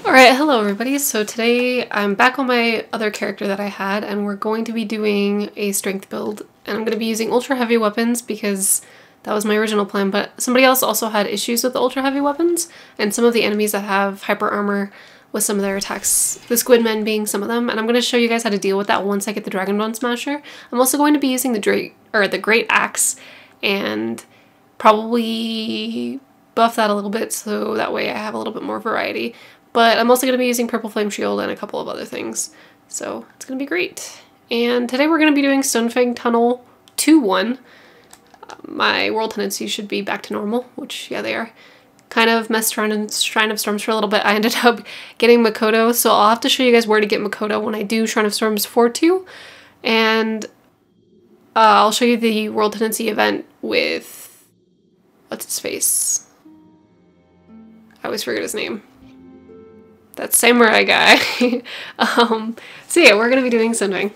Alright, hello everybody. So today I'm back on my other character that I had, and we're going to be doing a strength build. And I'm going to be using ultra heavy weapons because that was my original plan, but somebody else also had issues with the ultra heavy weapons, and some of the enemies that have hyper armor with some of their attacks, the squid men being some of them, and I'm going to show you guys how to deal with that once I get the Dragon Bone Smasher. I'm also going to be using the Great Axe and probably buff that a little bit so that way I have a little bit more variety. But I'm also going to be using Purple Flame Shield and a couple of other things. So it's going to be great. And today we're going to be doing Stonefang Tunnel 2-1. My world tendencies should be back to normal, which, yeah, they are. Kind of messed around in Shrine of Storms for a little bit. I ended up getting Makoto, so I'll have to show you guys where to get Makoto when I do Shrine of Storms 4-2. And I'll show you the world tendency event with... what's his face? I always forget his name. That samurai guy. So yeah, we're gonna be doing Stonefang.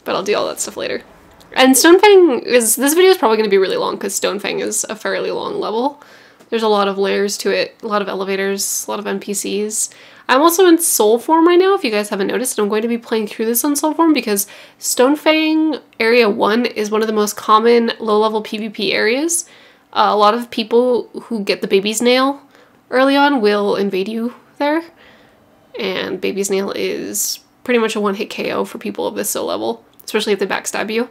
But I'll do all that stuff later. And Stonefang is, this video is probably gonna be really long because Stonefang is a fairly long level. There's a lot of layers to it, a lot of elevators, a lot of NPCs. I'm also in soul form right now, if you guys haven't noticed, and I'm going to be playing through this on soul form because Stonefang Area 1 is one of the most common low-level PvP areas. A lot of people who get the baby's nail early on will invade you there, and Baby's Nail is pretty much a one-hit KO for people of this low level, especially if they backstab you.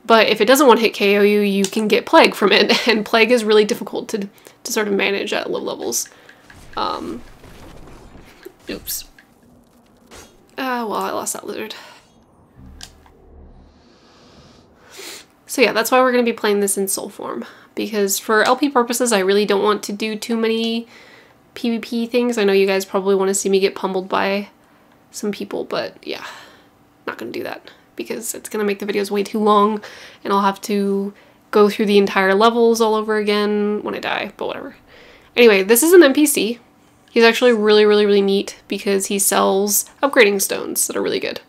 But if it doesn't one-hit KO you, you can get Plague from it, and Plague is really difficult to sort of manage at low levels. Oops. Well, I lost that lizard. So yeah, that's why we're going to be playing this in soul form, because for LP purposes I really don't want to do too many PvP things. I know you guys probably want to see me get pummeled by some people, but yeah, not gonna do that because it's gonna make the videos way too long and I'll have to go through the entire levels all over again when I die, but whatever. Anyway, this is an NPC. He's actually really neat because he sells upgrading stones that are really good.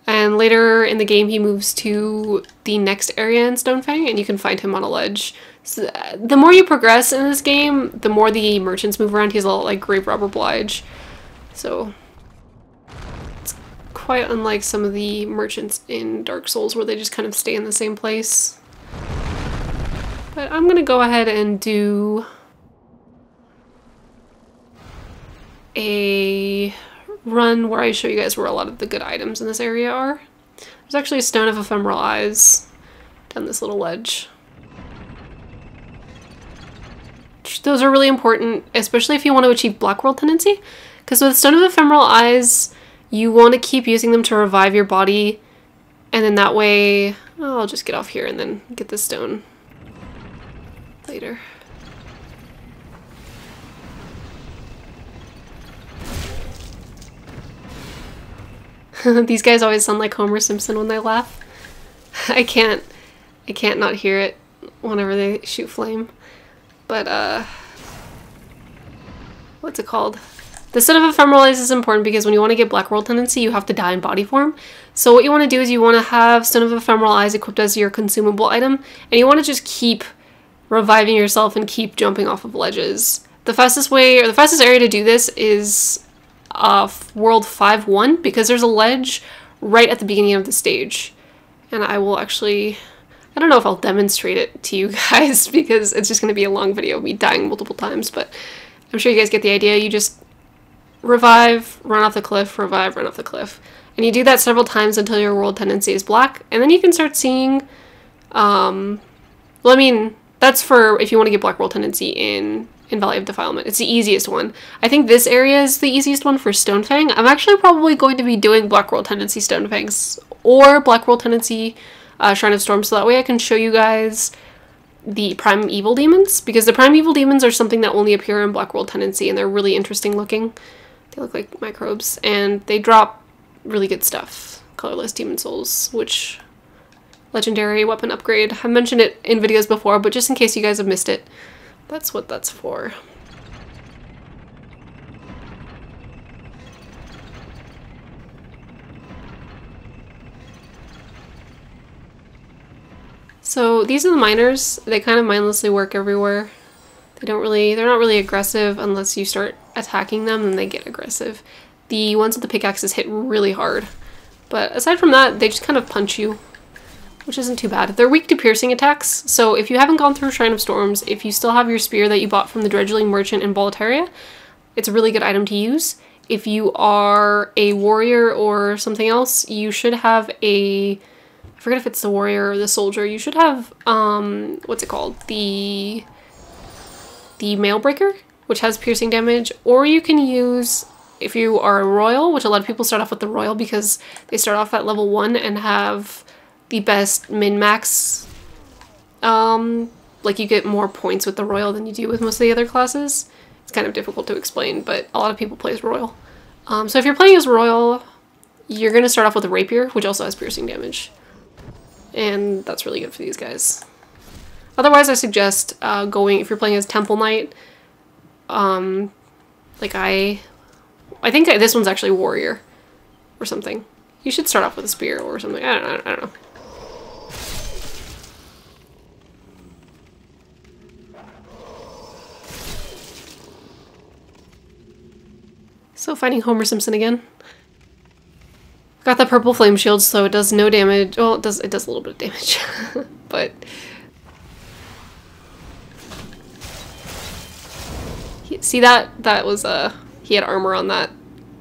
And later in the game he moves to the next area in Stonefang and you can find him on a ledge. So the more you progress in this game, the more the merchants move around. He's a lot like Grave Robber Blige. So it's quite unlike some of the merchants in Dark Souls where they just kind of stay in the same place. But I'm gonna go ahead and do a run where I show you guys where a lot of the good items in this area are. There's actually a Stone of Ephemeral Eyes down this little ledge. Those are really important, especially if you want to achieve Black World tendency, because with Stone of Ephemeral Eyes, you want to keep using them to revive your body, and then that way, oh, I'll just get off here and then get the stone later. These guys always sound like Homer Simpson when they laugh. I can't not hear it whenever they shoot flame. But, what's it called? The Stone of Ephemeral Eyes is important because when you want to get Black World tendency, you have to die in body form. So what you want to do is you want to have Stone of Ephemeral Eyes equipped as your consumable item, and you want to just keep reviving yourself and keep jumping off of ledges. The fastest way, or the fastest area to do this is World 5-1, because there's a ledge right at the beginning of the stage. And I will actually... I don't know if I'll demonstrate it to you guys because it's just going to be a long video of me dying multiple times, but I'm sure you guys get the idea. You just revive, run off the cliff, revive, run off the cliff. And you do that several times until your world tendency is black, and then you can start seeing, well, I mean, that's for if you want to get Black World tendency in Valley of Defilement. It's the easiest one. I think this area is the easiest one for Stonefang. I'm actually probably going to be doing Black World tendency Stonefangs or Black World tendency Shrine of Storms, so that way I can show you guys the Primeval Demons, because the Primeval Demons are something that only appear in Black World tendency, and they're really interesting looking. They look like microbes, and they drop really good stuff. Colorless Demon Souls, which legendary weapon upgrade. I've mentioned it in videos before, but just in case you guys have missed it, that's what that's for. So these are the miners. They kind of mindlessly work everywhere. They're not really aggressive unless you start attacking them, then they get aggressive. The ones with the pickaxes hit really hard. But aside from that, they just kind of punch you, which isn't too bad. They're weak to piercing attacks, so if you haven't gone through Shrine of Storms, if you still have your spear that you bought from the Dredgeling Merchant in Boletaria, it's a really good item to use. If you are a warrior or something else, you should have a... I forget if it's the warrior or the soldier. You should have, what's it called? The Mailbreaker, which has piercing damage. Or you can use, if you are a royal, which a lot of people start off with the royal because they start off at level 1 and have the best min-max. Like you get more points with the royal than you do with most of the other classes. It's kind of difficult to explain, but a lot of people play as royal. So if you're playing as royal, you're going to start off with a rapier, which also has piercing damage. And that's really good for these guys. Otherwise, I suggest going, if you're playing as Temple Knight, like I think this one's actually warrior or something. You should start off with a spear or something. I don't know. So fighting Homer Simpson again. Got the purple flame shield, so it does no damage. Well, it does a little bit of damage, but see that was he had armor on that.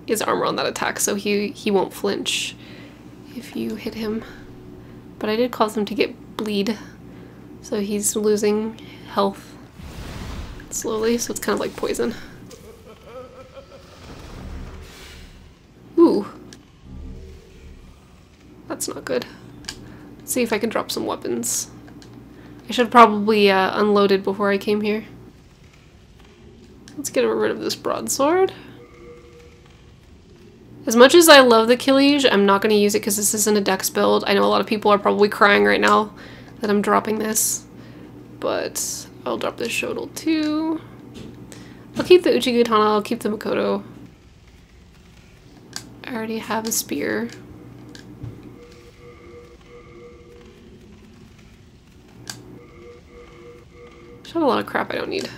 He has armor on that attack, so he won't flinch if you hit him. But I did cause him to get bleed, so he's losing health slowly. So it's kind of like poison. Ooh. That's not good. Let's see if I can drop some weapons. I should have probably unloaded before I came here. Let's get rid of this broadsword. As much as I love the Killage, I'm not going to use it because this isn't a dex build. I know a lot of people are probably crying right now that I'm dropping this. But I'll drop this Shodel too. I'll keep the Uchigatana, I'll keep the Makoto. I already have a spear. Just have a lot of crap I don't need.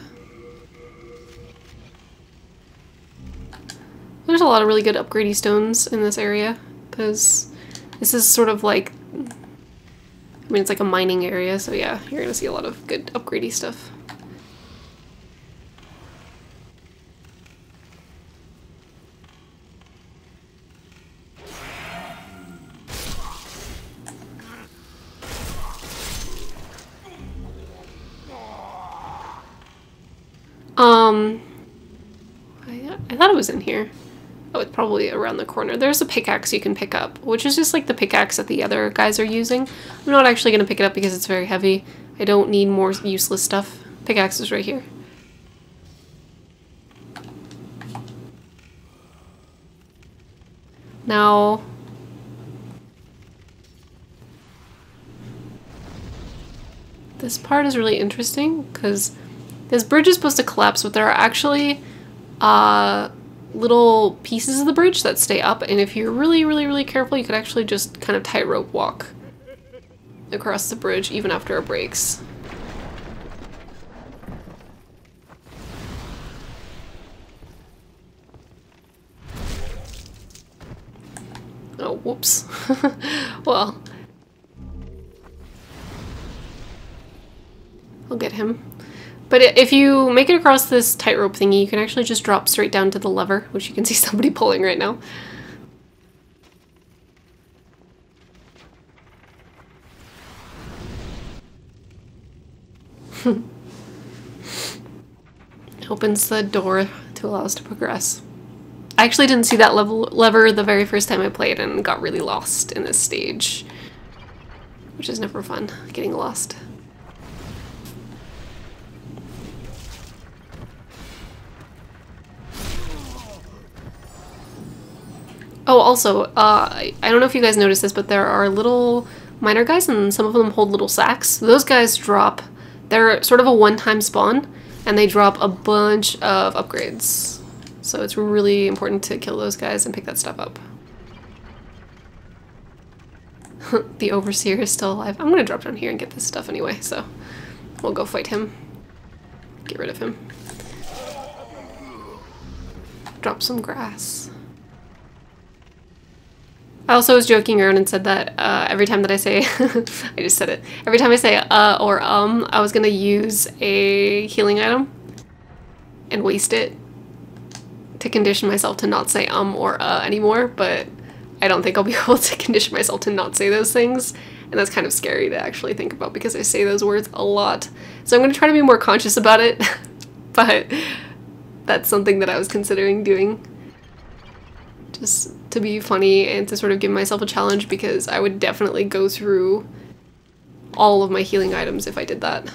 There's a lot of really good upgradey stones in this area, because this is sort of like, I mean, it's like a mining area, so yeah, you're gonna see a lot of good upgradey stuff. I thought it was in here. Oh, it's probably around the corner. There's a pickaxe you can pick up, which is just like the pickaxe that the other guys are using. I'm not actually going to pick it up because it's very heavy. I don't need more useless stuff. Pickaxe is right here. Now, this part is really interesting because this bridge is supposed to collapse, but there are actually little pieces of the bridge that stay up, and if you're really careful, you could actually just kind of tightrope walk across the bridge even after it breaks. Oh, whoops. Well, I'll get him. But if you make it across this tightrope thingy, you can actually just drop straight down to the lever, which you can see somebody pulling right now. Opens the door to allow us to progress. I actually didn't see that lever the very first time I played and got really lost in this stage, which is never fun, getting lost. Oh, also, I don't know if you guys noticed this, but there are little miner guys, and some of them hold little sacks. Those guys drop, they're sort of a one-time spawn, and they drop a bunch of upgrades. So it's really important to kill those guys and pick that stuff up. The Overseer is still alive. I'm gonna drop down here and get this stuff anyway, so we'll go fight him. Get rid of him. drop some grass. I also was joking around and said that every time that I say, I just said it, every time I say or I was gonna use a healing item and waste it to condition myself to not say or anymore, but I don't think I'll be able to condition myself to not say those things, and that's kind of scary to actually think about because I say those words a lot. So I'm gonna try to be more conscious about it, but that's something that I was considering doing. Just to be funny and to sort of give myself a challenge, because I would definitely go through all of my healing items if I did that.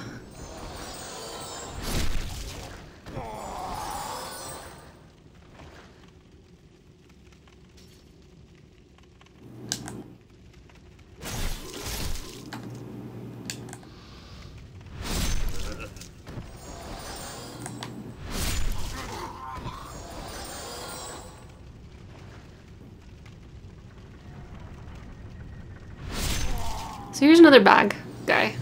So here's another bag guy.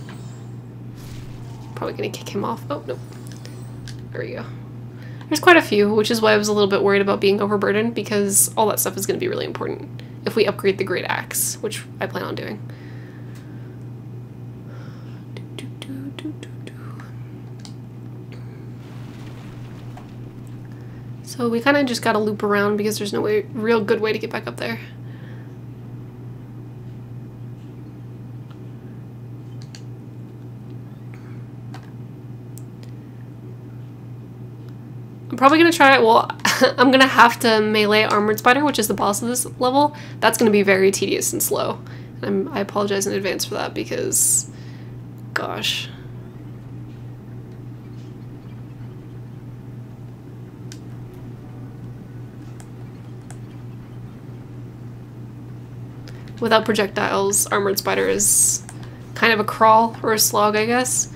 Probably gonna kick him off. Oh, nope. There we go. There's quite a few, which is why I was a little bit worried about being overburdened, because all that stuff is gonna be really important if we upgrade the Great Axe, which I plan on doing. So we kind of just gotta loop around because there's no real good way to get back up there. I'm probably gonna try it. Well, I'm gonna have to melee Armored Spider, which is the boss of this level. That's gonna be very tedious and slow. I apologize in advance for that because, gosh. Without projectiles, Armored Spider is kind of a crawl or a slog, I guess.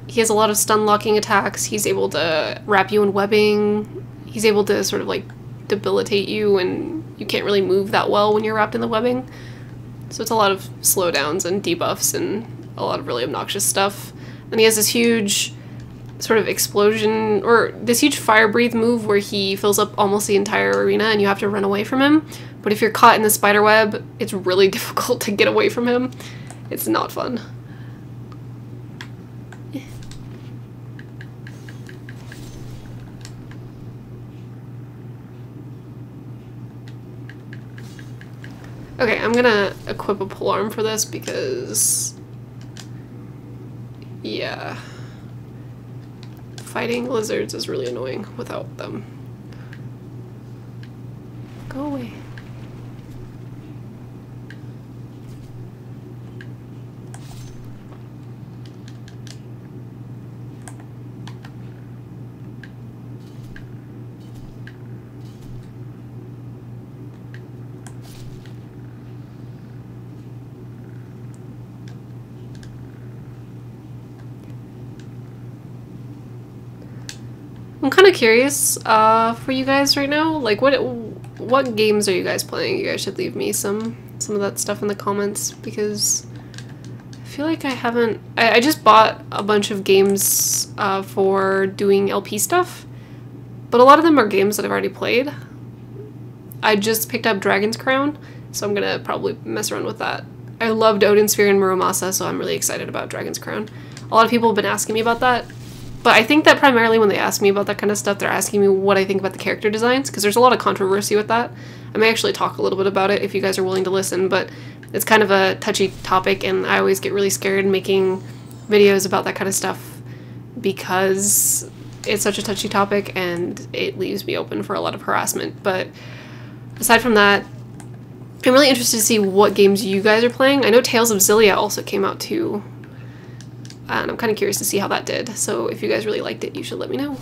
He has a lot of stun locking attacks. He's able to wrap you in webbing. He's able to sort of like debilitate you, and you can't really move that well when you're wrapped in the webbing. So it's a lot of slowdowns and debuffs and a lot of really obnoxious stuff. And he has this huge sort of explosion, or this huge fire breathe move where he fills up almost the entire arena and you have to run away from him. But if you're caught in the spider web, it's really difficult to get away from him. It's not fun. Okay, I'm gonna equip a polearm for this because, yeah, fighting lizards is really annoying without them. Go away. I'm kind of curious for you guys right now. Like, what games are you guys playing? You guys should leave me some of that stuff in the comments, because I feel like I haven't. I just bought a bunch of games for doing LP stuff, but a lot of them are games that I've already played. I just picked up Dragon's Crown, so I'm gonna probably mess around with that. I loved Odin Sphere and Muramasa, so I'm really excited about Dragon's Crown. A lot of people have been asking me about that. But I think that primarily when they ask me about that kind of stuff, they're asking me what I think about the character designs, because there's a lot of controversy with that. I may actually talk a little bit about it if you guys are willing to listen, but it's kind of a touchy topic, and I always get really scared making videos about that kind of stuff because it's such a touchy topic and it leaves me open for a lot of harassment. But aside from that, I'm really interested to see what games you guys are playing. I know Tales of Xillia also came out too. And I'm kind of curious to see how that did. So if you guys really liked it, you should let me know.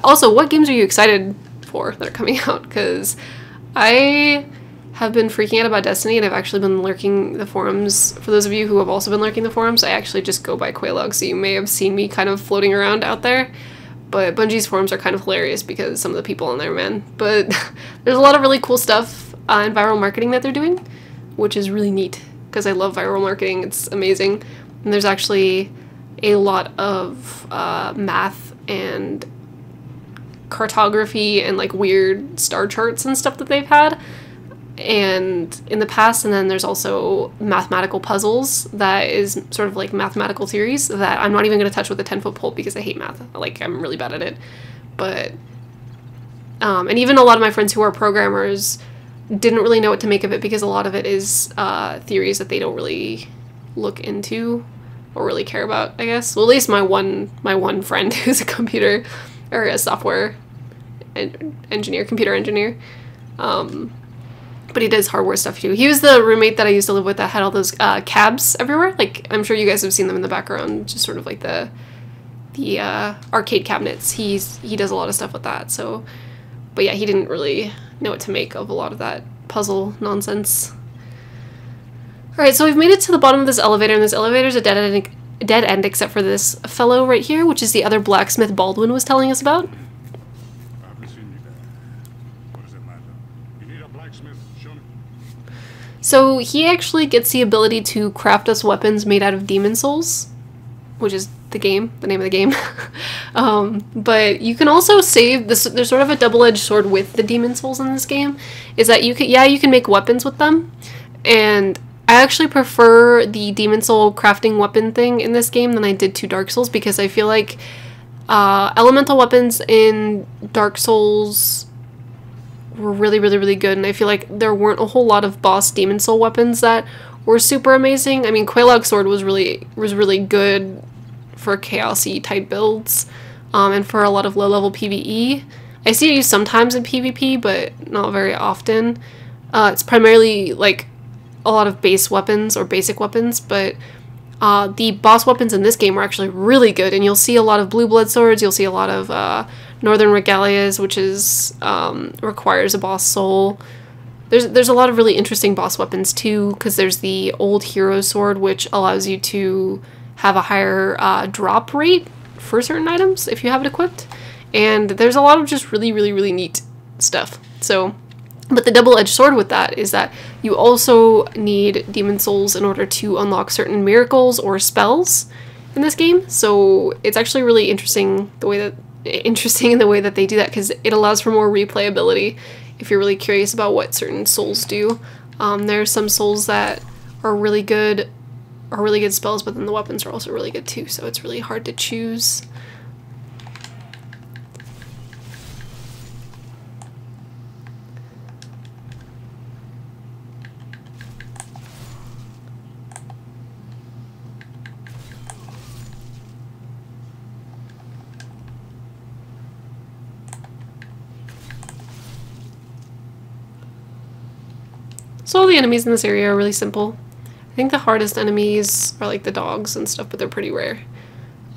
Also, what games are you excited for that are coming out? Because I have been freaking out about Destiny, and I've actually been lurking the forums. For those of you who have also been lurking the forums, I actually just go by Quaylog, so you may have seen me kind of floating around out there. But Bungie's forums are kind of hilarious because some of the people on there, man. But there's a lot of really cool stuff in viral marketing that they're doing, which is really neat because I love viral marketing. It's amazing. And there's actually a lot of math and cartography and like weird star charts and stuff that they've had and in the past. And then there's also mathematical puzzles that is sort of like mathematical theories that I'm not even going to touch with a 10-foot pole because I hate math. Like, I'm really bad at it. But and even a lot of my friends who are programmers didn't really know what to make of it because a lot of it is theories that they don't really look into or really care about, I guess. Well, at least my one friend who's a computer or a software engineer, computer engineer. But he does hardware stuff too. He was the roommate that I used to live with that had all those cabs everywhere. Like, I'm sure you guys have seen them in the background, just sort of like the arcade cabinets. He does a lot of stuff with that. So, but yeah, he didn't really know what to make of a lot of that puzzle nonsense. Alright, so we've made it to the bottom of this elevator, and this elevator's a dead end except for this fellow right here, which is the other blacksmith Baldwin was telling us about. So he actually gets the ability to craft us weapons made out of demon souls, which is the name of the game. But you can also save this. There's sort of a double-edged sword with the demon souls in this game, is that you can make weapons with them, and I actually prefer the demon soul crafting weapon thing in this game than I did to Dark Souls, because I feel like elemental weapons in Dark Souls were really, really, really good, and I feel like there weren't a whole lot of boss demon soul weapons that were super amazing. I mean, Quelaag's sword was really good for chaosy type builds, and for a lot of low-level PvE. I see it used sometimes in PvP, but not very often. It's primarily like a lot of base weapons or basic weapons, but the boss weapons in this game are actually really good, and you'll see a lot of blue blood swords, you'll see a lot of northern regalias, which is requires a boss soul. There's a lot of really interesting boss weapons too, because there's the old hero sword, which allows you to have a higher drop rate for certain items if you have it equipped, and there's a lot of just really, really, really neat stuff. So, but the double-edged sword with that is that you also need demon souls in order to unlock certain miracles or spells in this game. So it's actually really interesting in the way that they do that, because it allows for more replayability if you're really curious about what certain souls do. There are some souls that are really good spells, but then the weapons are also really good too, so it's really hard to choose. So all the enemies in this area are really simple. I think the hardest enemies are like the dogs and stuff, but they're pretty rare.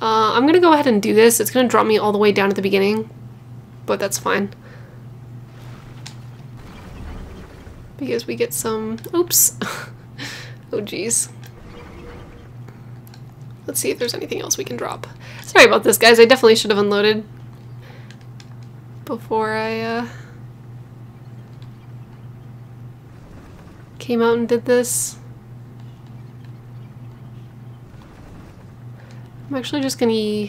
I'm gonna go ahead and do this. It's gonna drop me all the way down at the beginning, but that's fine. Because we get some... Oops. Oh geez. Let's see if there's anything else we can drop. Sorry about this, guys. I definitely should have unloaded before I came out and did this. I'm actually just gonna...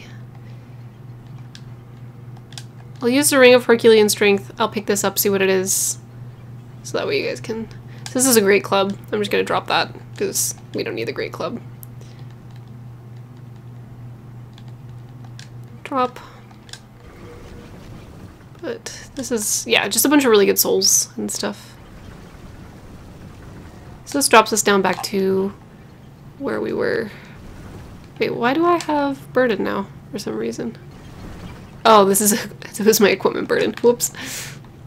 I'll use the Ring of Herculean Strength. I'll pick this up, see what it is, so that way you guys can... So this is a great club. I'm just gonna drop that, because we don't need the great club. Drop. But this is, yeah, just a bunch of really good souls and stuff. So this drops us down back to where we were. Wait, why do I have burden now for some reason? Oh, this is my equipment burden. Whoops.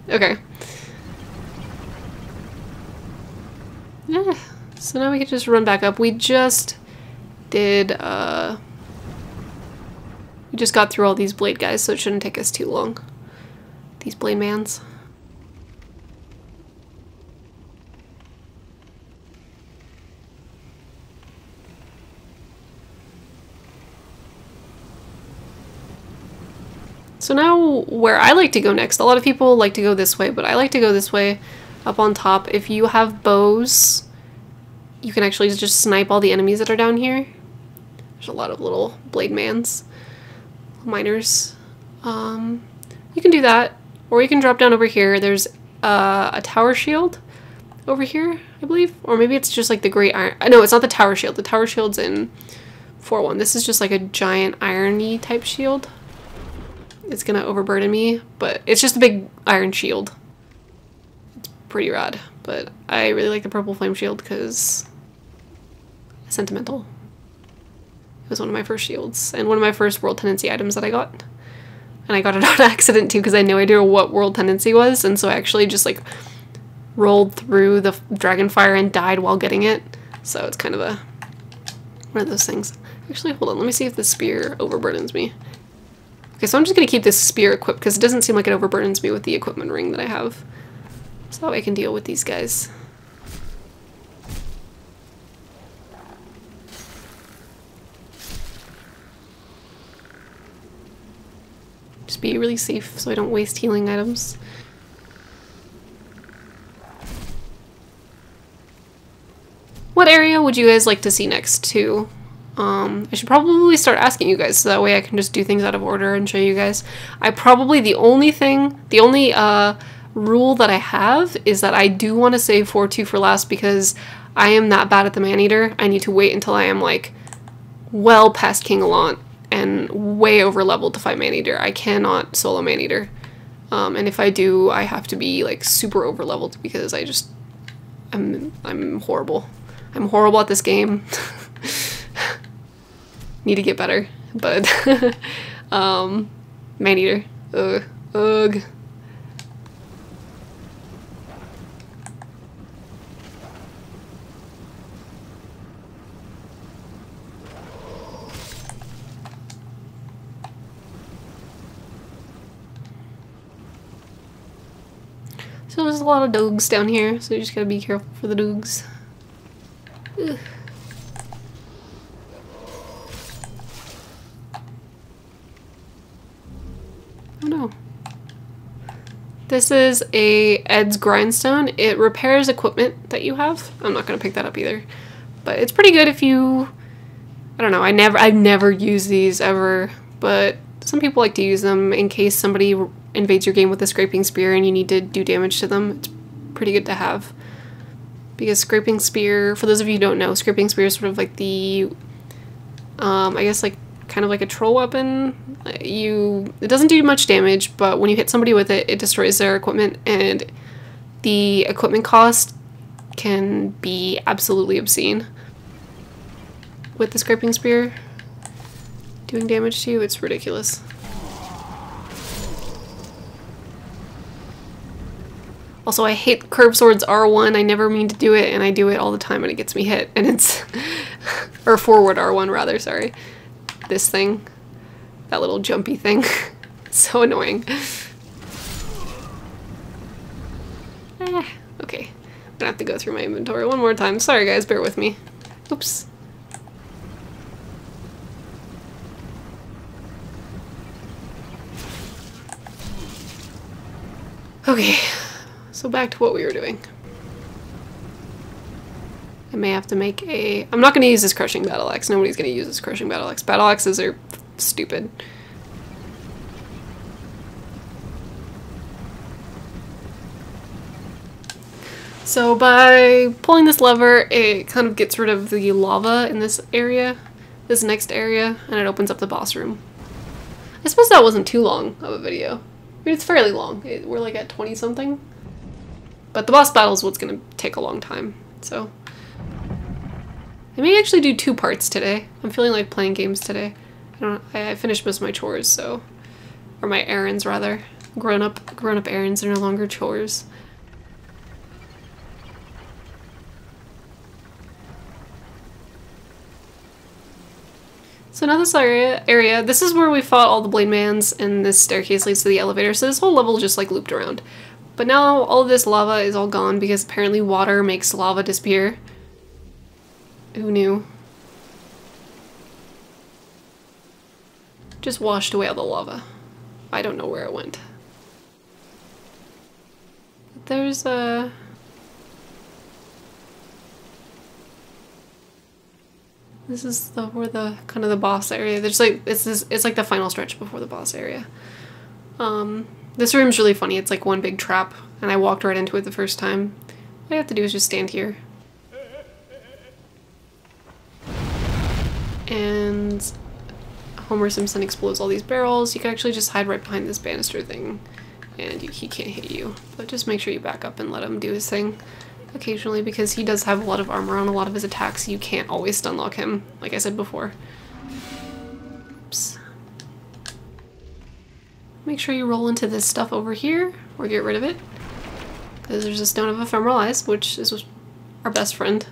Okay. Yeah. So now we can just run back up. We just did we just got through all these blade guys, so it shouldn't take us too long. These blade mans. So now where I like to go next, a lot of people like to go this way, but I like to go this way up on top. If you have bows, you can actually just snipe all the enemies that are down here. There's a lot of little blade mans, miners. You can do that, or you can drop down over here. There's a tower shield over here, I believe, or maybe it's just like the great iron. No, it's not the tower shield. The tower shield's in 4-1. This is just like a giant irony type shield. It's gonna overburden me, but it's just a big iron shield. It's pretty rad, but I really like the purple flame shield because it's sentimental. It was one of my first shields and one of my first world tendency items that I got. And I got it on accident too because I had no idea what world tendency was, and so I actually just like rolled through the dragonfire and died while getting it. So it's kind of one of those things. Actually, hold on, let me see if the spear overburdens me. Okay, so I'm just gonna keep this spear equipped because it doesn't seem like it overburdens me with the equipment ring that I have. So I can deal with these guys. Just be really safe so I don't waste healing items. What area would you guys like to see next too? I should probably start asking you guys so that way I can just do things out of order and show you guys. The only rule that I have is that I do want to save 4-2 for last because I am that bad at the man-eater. I need to wait until I am like well past King Allant and way over leveled to fight man-eater. I cannot solo man-eater. And if I do, I have to be like super over leveled because I'm horrible. I'm horrible at this game. Need to get better, but man-eater. Ugh. Ugh. So there's a lot of dogs down here, so you just gotta be careful for the dogs. Ugh. Oh no. This is a Ed's grindstone. It repairs equipment that you have. I'm not gonna pick that up either, but it's pretty good if you, I don't know, I've never used these ever, but some people like to use them in case somebody invades your game with a scraping spear and you need to do damage to them. It's pretty good to have. Because scraping spear, for those of you who don't know, scraping spear is sort of like the, I guess like kind of like a troll weapon. It doesn't do much damage, but when you hit somebody with it, it destroys their equipment, and the equipment cost can be absolutely obscene. With the scraping spear doing damage to you, it's ridiculous. Also, I hate curved swords R1. I never mean to do it, and I do it all the time, and it gets me hit. And it's... or forward R1, rather, sorry. This thing. That little jumpy thing. It's so annoying. Okay. I'm gonna have to go through my inventory one more time. Sorry, guys, bear with me. Oops. Okay. So back to what we were doing. I may have to make a... I'm not going to use this crushing battle axe. Nobody's going to use this crushing battle axe. Battle axes are stupid. So by pulling this lever, it kind of gets rid of the lava in this area, this next area, and it opens up the boss room. I suppose that wasn't too long of a video. I mean, it's fairly long. We're like at 20 something. But the boss battle is what's going to take a long time, so. I may actually do 2 parts today. I'm feeling like playing games today. I finished most of my chores, so. Or my errands, rather. Grown-up errands are no longer chores. So now this area, this is where we fought all the blade mans, and this staircase leads to the elevator, so this whole level just like looped around. But now all of this lava is all gone because apparently water makes lava disappear. Who knew? Just washed away all the lava. I don't know where it went. There's This is where the kind of the boss area. There's like it's like the final stretch before the boss area. This room's really funny. It's like one big trap, and I walked right into it the first time. All you have to do is just stand here. And Homer Simpson explodes all these barrels. You can actually just hide right behind this banister thing, and he can't hit you. But just make sure you back up and let him do his thing occasionally, because he does have a lot of armor on a lot of his attacks. You can't always stun lock him, like I said before. Oops. Make sure you roll into this stuff over here, or get rid of it, because there's a Stone of Ephemeral Eyes, which is our best friend.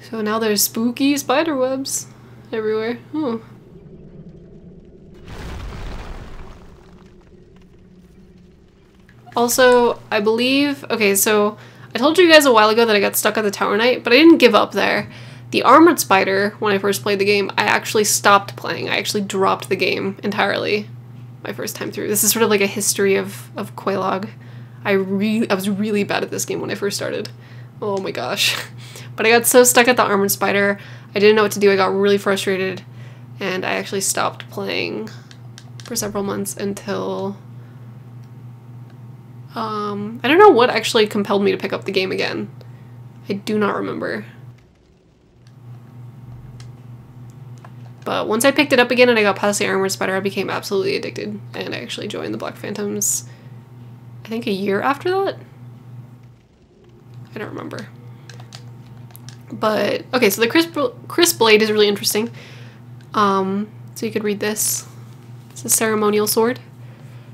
So now there's spooky spider webs everywhere. Oh. Also, I believe, okay, so I told you guys a while ago that I got stuck at the Tower Knight, but I didn't give up there. The Armored Spider, when I first played the game, I actually stopped playing. I actually dropped the game entirely my first time through. This is sort of like a history of Quelaag. I was really bad at this game when I first started. Oh my gosh. But I got so stuck at the Armored Spider, I didn't know what to do. I got really frustrated, and I actually stopped playing for several months until I don't know what actually compelled me to pick up the game again. I do not remember. But once I picked it up again and I got past the Armored Spider, I became absolutely addicted, and I actually joined the Black Phantoms, I think a year after that? I don't remember. But, okay, so the Crisp Blade is really interesting. So you could read this. It's a ceremonial sword.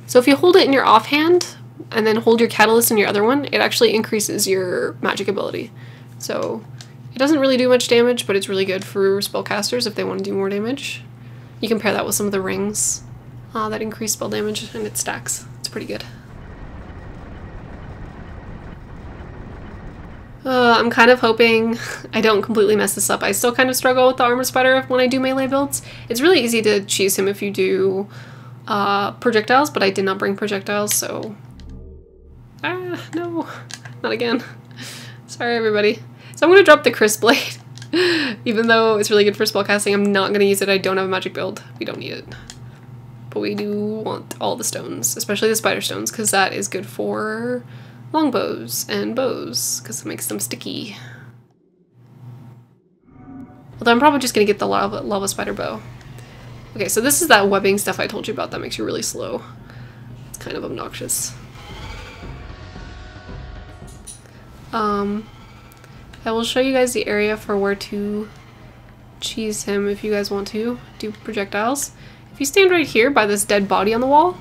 So if you hold it in your offhand, and then hold your catalyst in your other one, it actually increases your magic ability. So it doesn't really do much damage, but it's really good for spellcasters if they want to do more damage. You can pair that with some of the rings that increase spell damage, and it stacks. It's pretty good. I'm kind of hoping I don't completely mess this up. I still kind of struggle with the Armored Spider when I do melee builds. It's really easy to cheese him if you do projectiles, but I did not bring projectiles, so... no, not again. Sorry, everybody. So I'm going to drop the Crisp Blade. Even though it's really good for spellcasting, I'm not going to use it. I don't have a magic build. We don't need it. But we do want all the stones, especially the spider stones, because that is good for longbows and bows, because it makes them sticky. Although I'm probably just going to get the lava spider bow. Okay, so this is that webbing stuff I told you about that makes you really slow. It's kind of obnoxious. I will show you guys the area for where to cheese him if you guys want to do projectiles. If you stand right here by this dead body on the wall,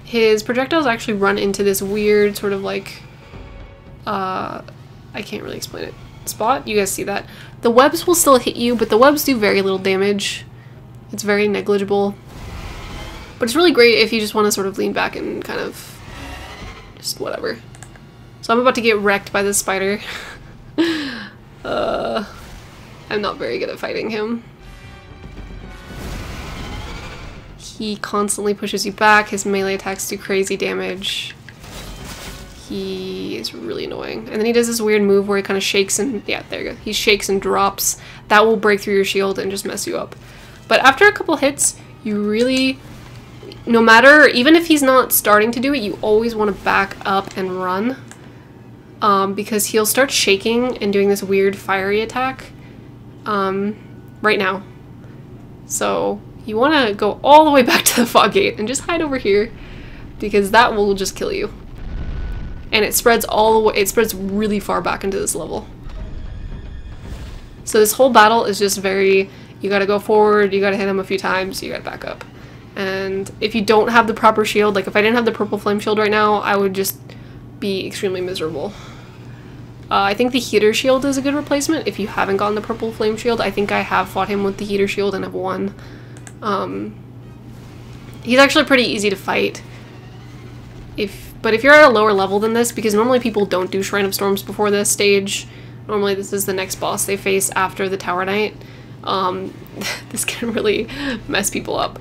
his projectiles actually run into this weird sort of like, I can't really explain it, spot. You guys see that? The webs will still hit you, but the webs do very little damage. It's very negligible. But it's really great if you just want to sort of lean back and kind of just whatever. So I'm about to get wrecked by this spider. I'm not very good at fighting him. He constantly pushes you back. His melee attacks do crazy damage. He is really annoying. And then he does this weird move where he kind of shakes and, yeah, there you go. He shakes and drops. That will break through your shield and just mess you up. But after a couple hits, you really, no matter, even if he's not starting to do it, you always want to back up and run. Because he'll start shaking and doing this weird fiery attack right now. So you want to go all the way back to the fog gate and just hide over here, because that will just kill you. And it spreads all the way, it spreads really far back into this level. So this whole battle is just very, you gotta go forward, you gotta hit him a few times, you gotta back up. And if you don't have the proper shield, like if I didn't have the purple flame shield right now, I would just be extremely miserable. I think the heater shield is a good replacement if you haven't gotten the purple flame shield. I think I have fought him with the heater shield and have won. He's actually pretty easy to fight. But if you're at a lower level than this, because normally people don't do Shrine of Storms before this stage, normally this is the next boss they face after the Tower Knight, this can really mess people up.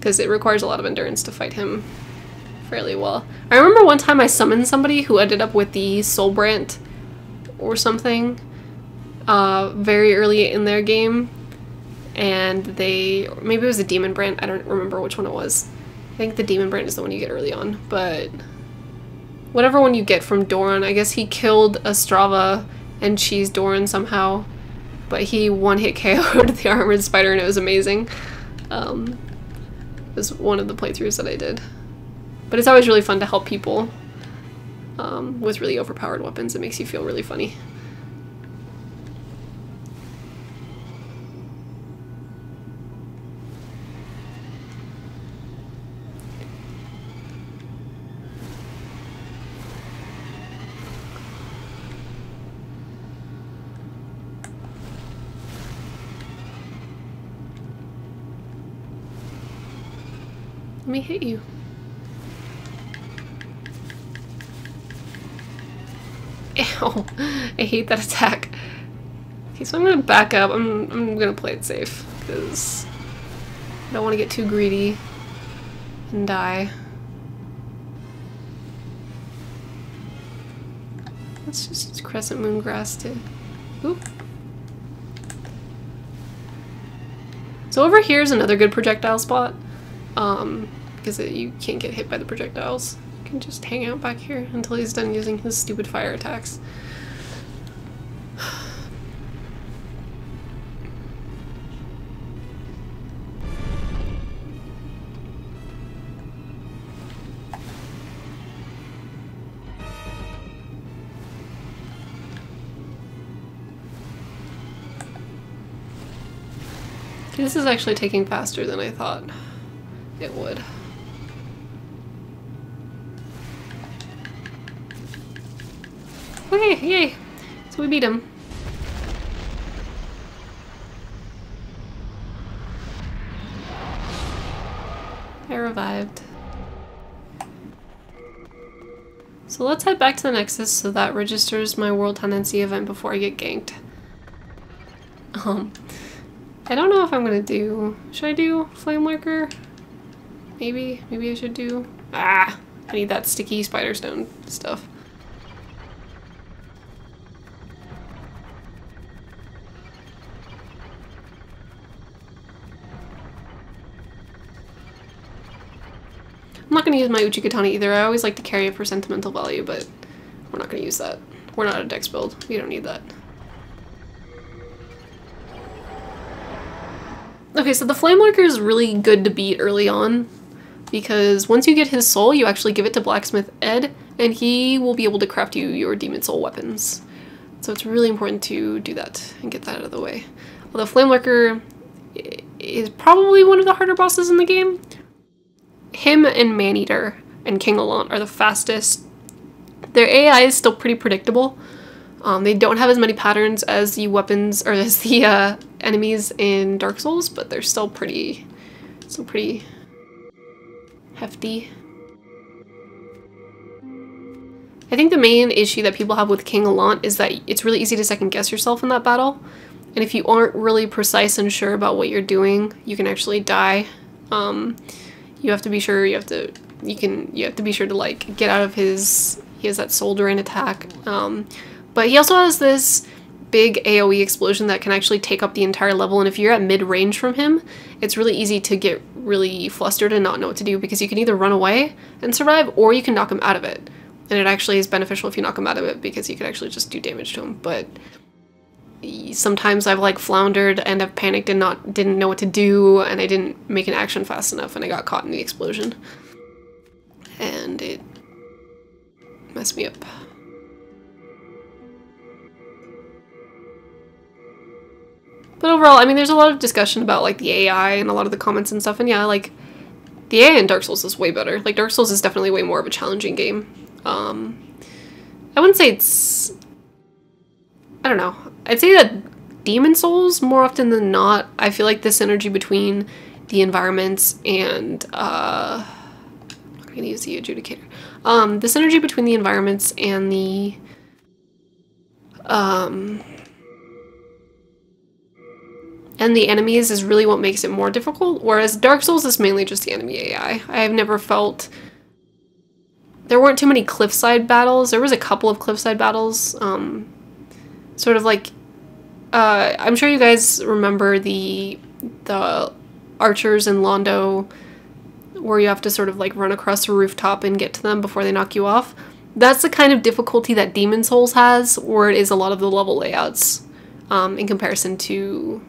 because it requires a lot of endurance to fight him fairly well. I remember one time I summoned somebody who ended up with the Soul Brant or something very early in their game, and maybe it was a Demon Brant, I don't remember which one it was. I think the Demon Brant is the one you get early on, but whatever one you get from Doran, I guess he killed Astrava and cheesed Doran somehow, but he one-hit KO'd the Armored Spider and it was amazing. It was one of the playthroughs that I did. But it's always really fun to help people with really overpowered weapons. It makes you feel really funny. Let me hit you. Ew, I hate that attack. Okay, so I'm gonna back up. I'm gonna play it safe because I don't want to get too greedy and die. Let's just use Crescent Moon Grass to... Oop. So over here is another good projectile spot. Because you can't get hit by the projectiles. You can just hang out back here until he's done using his stupid fire attacks. This is actually taking faster than I thought it would. Okay, yay! So we beat him. I revived. So let's head back to the Nexus so that registers my World Tendency event before I get ganked. I don't know if I'm gonna do... Should I do Flame Lurker? Maybe I should do... Ah! I need that sticky spider stone stuff. I'm not gonna use my Uchikatana either. I always like to carry it for sentimental value, but we're not gonna use that. We're not a dex build. We don't need that. Okay, so the Flame Lurker is really good to beat early on, because once you get his soul, you actually give it to Blacksmith Ed, and he will be able to craft you your Demon Soul weapons. So it's really important to do that and get that out of the way. Although Flame Lurker is probably one of the harder bosses in the game. Him and Maneater and King Allant are the fastest. Their AI is still pretty predictable. They don't have as many patterns as the weapons or as the enemies in Dark Souls, but they're still pretty hefty. I think the main issue that people have with King Allant is that it's really easy to second guess yourself in that battle, and if you aren't really precise and sure about what you're doing, you can actually die. You have to be sure. You have to be sure to like get out of his. He has that soul drain attack. But he also has this big AoE explosion that can actually take up the entire level, and if you're at mid-range from him, it's really easy to get really flustered and not know what to do, because you can either run away and survive, or you can knock him out of it. And it actually is beneficial if you knock him out of it, because you can actually just do damage to him. But sometimes I've like floundered and I've panicked and didn't know what to do, and I didn't make an action fast enough, and I got caught in the explosion. And it messed me up. But overall, I mean, there's a lot of discussion about like the AI and a lot of the comments and stuff, and yeah, like the AI in Dark Souls is way better. Like Dark Souls is definitely way more of a challenging game. I wouldn't say it's... I don't know. I'd say that Demon Souls, more often than not, I feel like the synergy between the environments and... I'm not gonna use the Adjudicator. The synergy between the environments and the... and the enemies is really what makes it more difficult, whereas Dark Souls is mainly just the enemy AI. I've never felt... There weren't too many cliffside battles. There was a couple of cliffside battles, sort of like... I'm sure you guys remember the archers in Londo, where you have to sort of like run across a rooftop and get to them before they knock you off. That's the kind of difficulty that Demon Souls has, where it is a lot of the level layouts, in comparison to...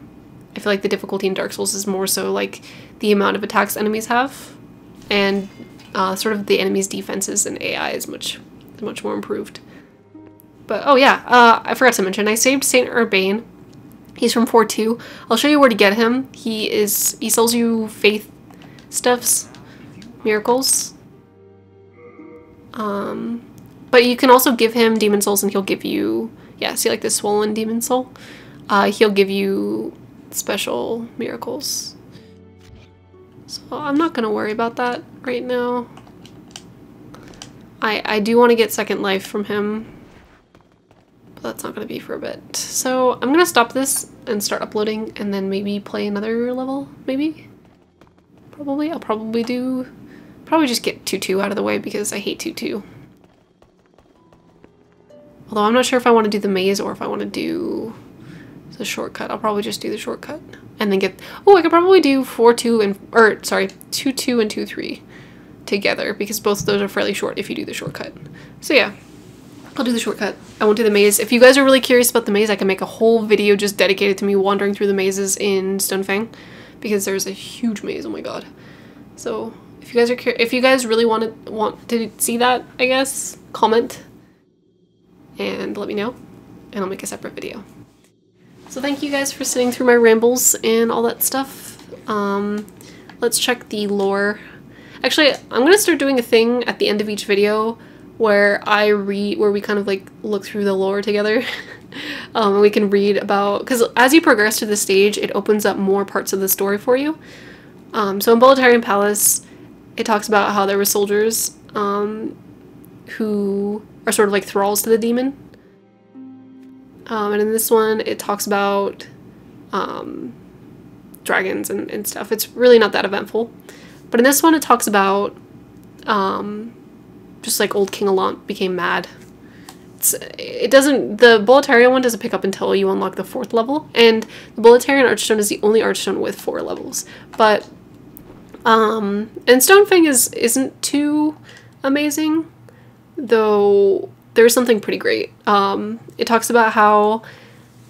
I feel like the difficulty in Dark Souls is more so like the amount of attacks enemies have, and sort of the enemy's defenses and AI is much more improved. But oh yeah, I forgot to mention, I saved Saint Urbain. He's from 4.2. I'll show you where to get him. He sells you faith stuffs, miracles. But you can also give him demon souls and he'll give you, yeah, see like this swollen demon soul? He'll give you special miracles. So I'm not gonna worry about that right now. I do want to get second life from him, but that's not gonna be for a bit. So I'm gonna stop this and start uploading and then maybe play another level, maybe? Probably. I'll probably just get 2-2 out of the way because I hate 2-2. Although I'm not sure if I want to do the maze or if I want to do the shortcut. I'll probably just do the shortcut and then get... Oh, I could probably do 4-2 and... Or, sorry, 2-2 and 2-3 together because both of those are fairly short if you do the shortcut. So yeah, I'll do the shortcut. I won't do the maze. If you guys are really curious about the maze, I can make a whole video just dedicated to me wandering through the mazes in Stonefang because there's a huge maze. Oh my god. So if you guys are if you guys really want to see that, I guess, comment and let me know and I'll make a separate video. So thank you guys for sitting through my rambles and all that stuff. Let's check the lore. Actually, I'm gonna start doing a thing at the end of each video where we kind of like look through the lore together. And we can read about, because as you progress to the stage, it opens up more parts of the story for you. So in Boletarian Palace, it talks about how there were soldiers who are sort of like thralls to the demon. And in this one, it talks about dragons and stuff. It's really not that eventful. But in this one, it talks about just like old King Allant became mad. The Boletarian one doesn't pick up until you unlock the 4th level, and the Boletarian Archstone is the only Archstone with 4 levels. But and Stonefang isn't too amazing, though there's something pretty great. It talks about how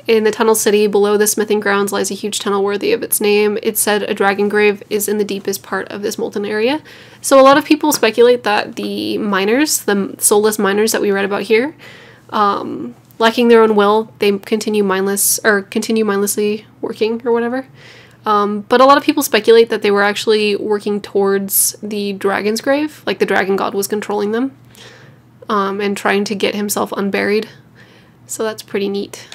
in the Tunnel City below the smithing grounds lies a huge tunnel worthy of its name. It said a dragon grave is in the deepest part of this molten area. So a lot of people speculate that the miners, the soulless miners that we read about here, lacking their own will, they continue mindlessly working or whatever. But a lot of people speculate that they were actually working towards the dragon's grave, like the dragon god was controlling them, and trying to get himself unburied. So that's pretty neat.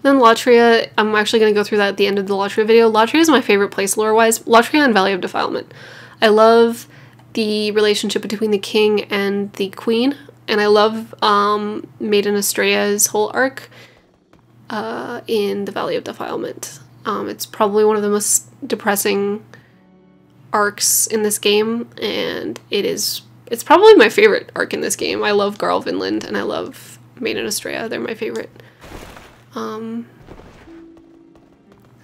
Then Latria, I'm actually going to go through that at the end of the Latria video. Latria is my favorite place lore-wise. Latria and Valley of Defilement. I love the relationship between the king and the queen, and I love Maiden Estrella's whole arc in the Valley of Defilement. It's probably one of the most depressing arcs in this game, and it's probably my favorite arc in this game. I love Garl Vinland and I love Maiden Estrella. They're my favorite. So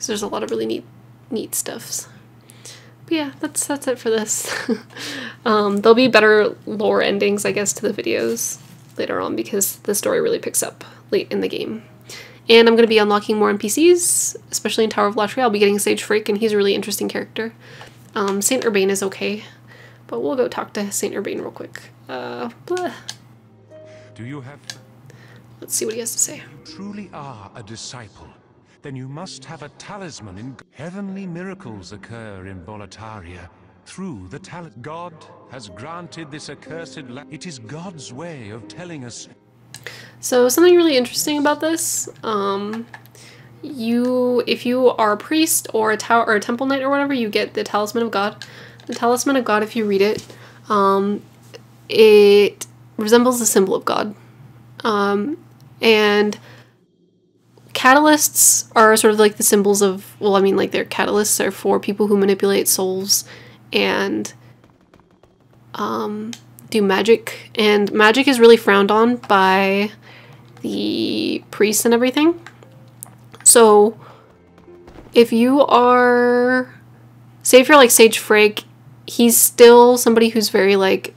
there's a lot of really neat stuffs. But yeah, that's it for this. There'll be better lore endings, I guess, to the videos later on because the story really picks up late in the game. And I'm going to be unlocking more NPCs, especially in Tower of Latria. I'll be getting Sage Freak, and he's a really interesting character. Saint Urbain is okay, but we'll go talk to Saint Urbain real quick. Blah. Do you have... Let's see what he has to say. Truly are a disciple, then you must have a talisman in... Heavenly miracles occur in Boletaria through the talent. God has granted this accursed land. It is God's way of telling us. So something really interesting about this, if you are a priest or a temple knight or whatever, you get the Talisman of God. The Talisman of God, if you read it, it resembles the symbol of God. And catalysts are sort of like the symbols of, well, I mean, like, they're catalysts are for people who manipulate souls and do magic. And magic is really frowned on by the priests and everything. So if you are, say if you're like Sage Frake, he's still somebody who's very like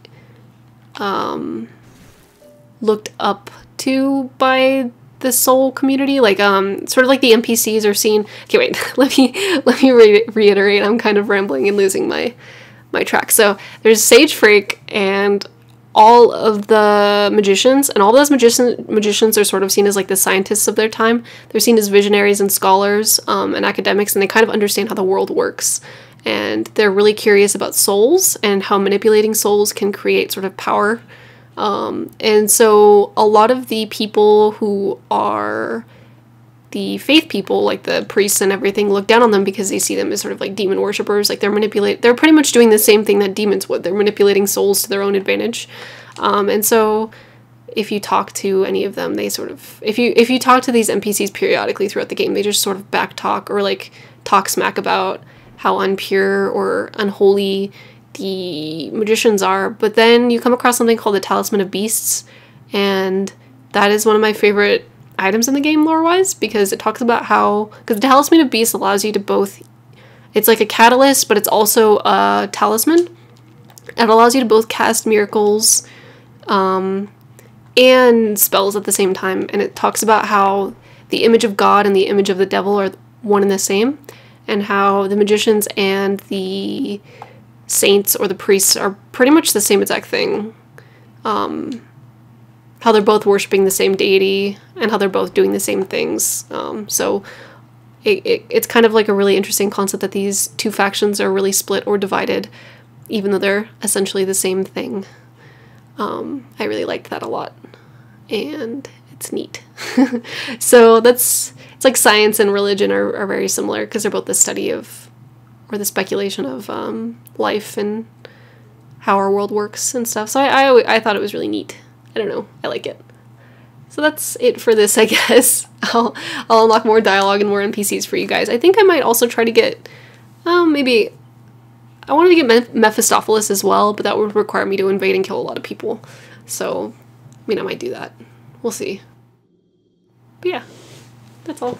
looked up to by the soul community. Like sort of like the NPCs are seen. Okay, wait, let me reiterate. I'm kind of rambling and losing my track. So there's Sage Frake and all of the magicians, and all those magicians are sort of seen as like the scientists of their time. They're seen as visionaries and scholars and academics, and they kind of understand how the world works. And they're really curious about souls and how manipulating souls can create sort of power. And so a lot of the people who are the faith people, like the priests and everything, look down on them because they see them as sort of like demon worshippers. Like they're pretty much doing the same thing that demons would. They're manipulating souls to their own advantage. And so if you talk to any of them, they sort of, if you talk to these NPCs periodically throughout the game, they just sort of backtalk or like talk smack about how unpure or unholy the magicians are. But then you come across something called the Talisman of Beasts, and that is one of my favorite items in the game lore-wise, because it talks about how, because the Talisman of Beasts allows you to both, it's like a catalyst, but it's also a talisman. It allows you to both cast miracles and spells at the same time, and it talks about how the image of God and the image of the devil are one and the same, and how the magicians and the saints or the priests are pretty much the same exact thing. How they're both worshipping the same deity and how they're both doing the same things. So it's kind of like a really interesting concept that these two factions are really split or divided, even though they're essentially the same thing. I really liked that a lot, and it's neat. So it's like science and religion are very similar, because they're both the study of, or the speculation of life and how our world works and stuff. So I thought it was really neat. I don't know, I like it. So that's it for this, I guess. I'll unlock more dialogue and more NPCs for you guys. I think I might also try to get, maybe, I wanted to get Mephistopheles as well, but that would require me to invade and kill a lot of people. So, I mean, I might do that. We'll see. But yeah, that's all.